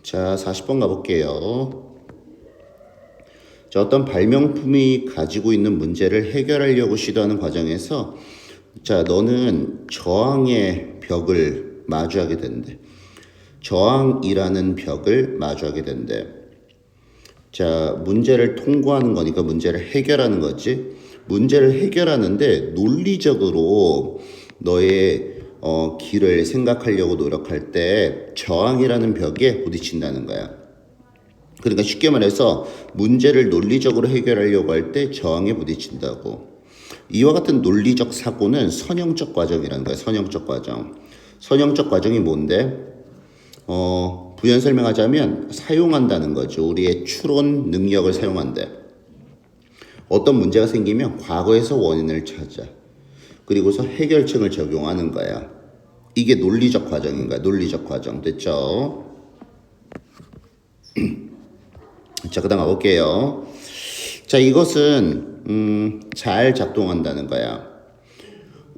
자, 40번 가볼게요. 자, 어떤 발명품이 가지고 있는 문제를 해결하려고 시도하는 과정에서 자, 너는 저항의 벽을 마주하게 된대. 저항이라는 벽을 마주하게 된대. 자, 문제를 통과하는 거니까 문제를 해결하는 거지. 문제를 해결하는데 논리적으로 너의 길을 생각하려고 노력할 때 저항이라는 벽에 부딪힌다는 거야. 그러니까 쉽게 말해서 문제를 논리적으로 해결하려고 할 때 저항에 부딪힌다고. 이와 같은 논리적 사고는 선형적 과정이라는 거야. 선형적 과정. 선형적 과정이 뭔데? 부연 설명하자면 사용한다는 거죠. 우리의 추론 능력을 사용한대. 어떤 문제가 생기면 과거에서 원인을 찾아. 그리고서 해결책을 적용하는 거야. 이게 논리적 과정인 거야. 논리적 과정. 됐죠? 자, 그 다음 가볼게요. 자, 이것은 잘 작동한다는 거야.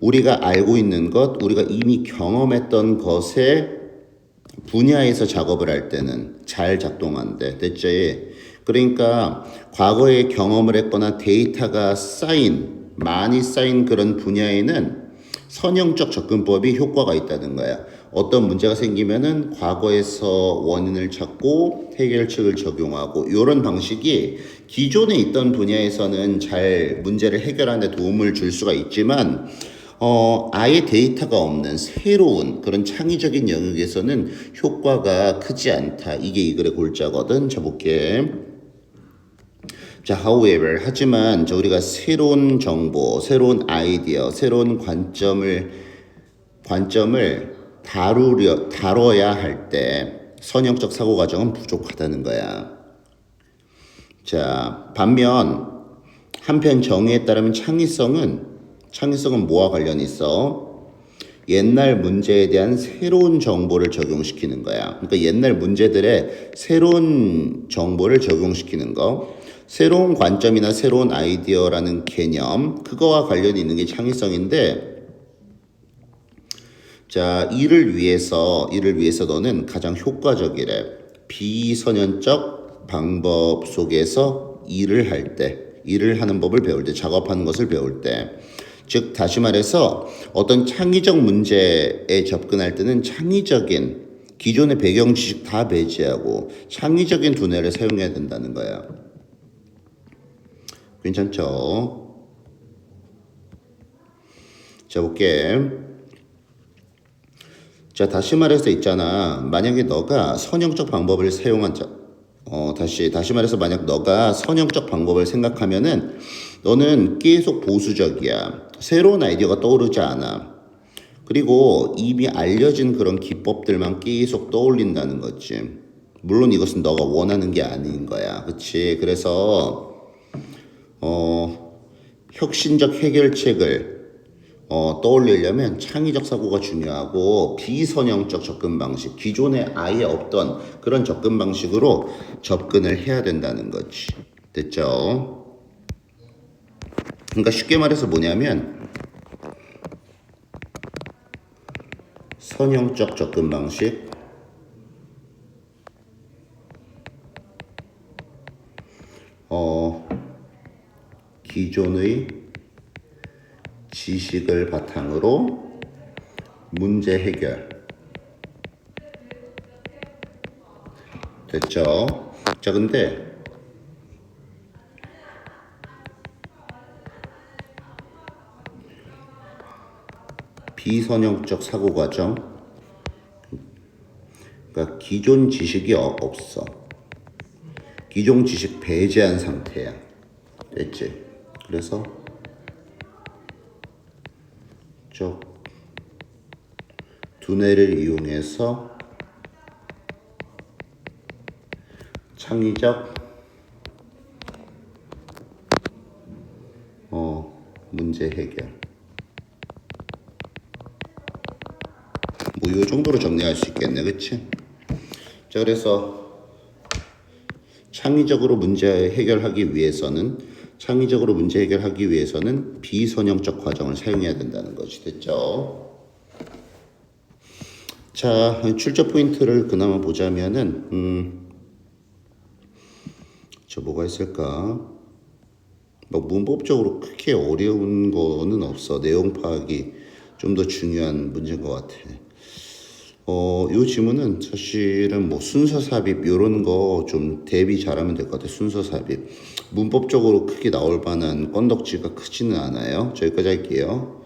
우리가 알고 있는 것, 우리가 이미 경험했던 것의 분야에서 작업을 할 때는 잘 작동한대. 됐지? 그러니까 과거에 경험을 했거나 데이터가 많이 쌓인 그런 분야에는 선형적 접근법이 효과가 있다는 거야. 어떤 문제가 생기면은 과거에서 원인을 찾고 해결책을 적용하고 이런 방식이 기존에 있던 분야에서는 잘 문제를 해결하는 데 도움을 줄 수가 있지만 아예 데이터가 없는 새로운 그런 창의적인 영역에서는 효과가 크지 않다. 이게 이 글의 골자거든. 자, 볼게. 자, however, 하지만 우리가 새로운 정보, 새로운 아이디어, 새로운 관점을 다뤄야 할 때 선형적 사고 과정은 부족하다는 거야. 자, 반면 한편 정의에 따르면 창의성은 뭐와 관련이 있어? 옛날 문제에 대한 새로운 정보를 적용시키는 거야. 그러니까 옛날 문제들의 새로운 정보를 적용시키는 거. 새로운 관점이나 새로운 아이디어라는 개념, 그거와 관련이 있는 게 창의성인데, 자, 이를 위해서 너는 가장 효과적이래. 비선현적 방법 속에서 일을 하는 법을 배울 때, 작업하는 것을 배울 때, 즉 다시 말해서 어떤 창의적 문제에 접근할 때는 창의적인 기존의 배경 지식 다 배제하고 창의적인 두뇌를 사용해야 된다는 거야. 괜찮죠? 자, 볼게. 자, 다시 말해서 있잖아. 만약에 너가 선형적 방법을 다시 말해서 만약 너가 선형적 방법을 생각하면은 너는 계속 보수적이야. 새로운 아이디어가 떠오르지 않아. 그리고 이미 알려진 그런 기법들만 계속 떠올린다는 거지. 물론 이것은 너가 원하는 게 아닌 거야. 그치? 그래서 혁신적 해결책을 떠올리려면 창의적 사고가 중요하고 비선형적 접근 방식, 기존에 아예 없던 그런 접근 방식으로 접근을 해야 된다는 거지. 됐죠? 그러니까 쉽게 말해서 뭐냐면 선형적 접근 방식, 기존의 지식을 바탕으로 문제 해결. 됐죠? 자, 근데 비선형적 사고 과정, 그러니까 기존 지식이 없어. 기존 지식 배제한 상태야. 됐지? 그래서 두뇌를 이용해서 창의적 문제 해결. 뭐 이 정도로 정리할 수 있겠네. 그치? 자, 그래서 창의적으로 문제 해결하기 위해서는 비선형적 과정을 사용해야 된다는 것이 됐죠. 자, 출제 포인트를 그나마 보자면은, 저 뭐가 있을까? 뭐 문법적으로 크게 어려운 거는 없어. 내용 파악이 좀 더 중요한 문제인 것 같아. 요 지문은 사실은 뭐 순서 삽입 요런 거 좀 대비 잘하면 될 것 같아. 순서 삽입. 문법적으로 크게 나올 만한 건덕지가 크지는 않아요. 저기까지 할게요.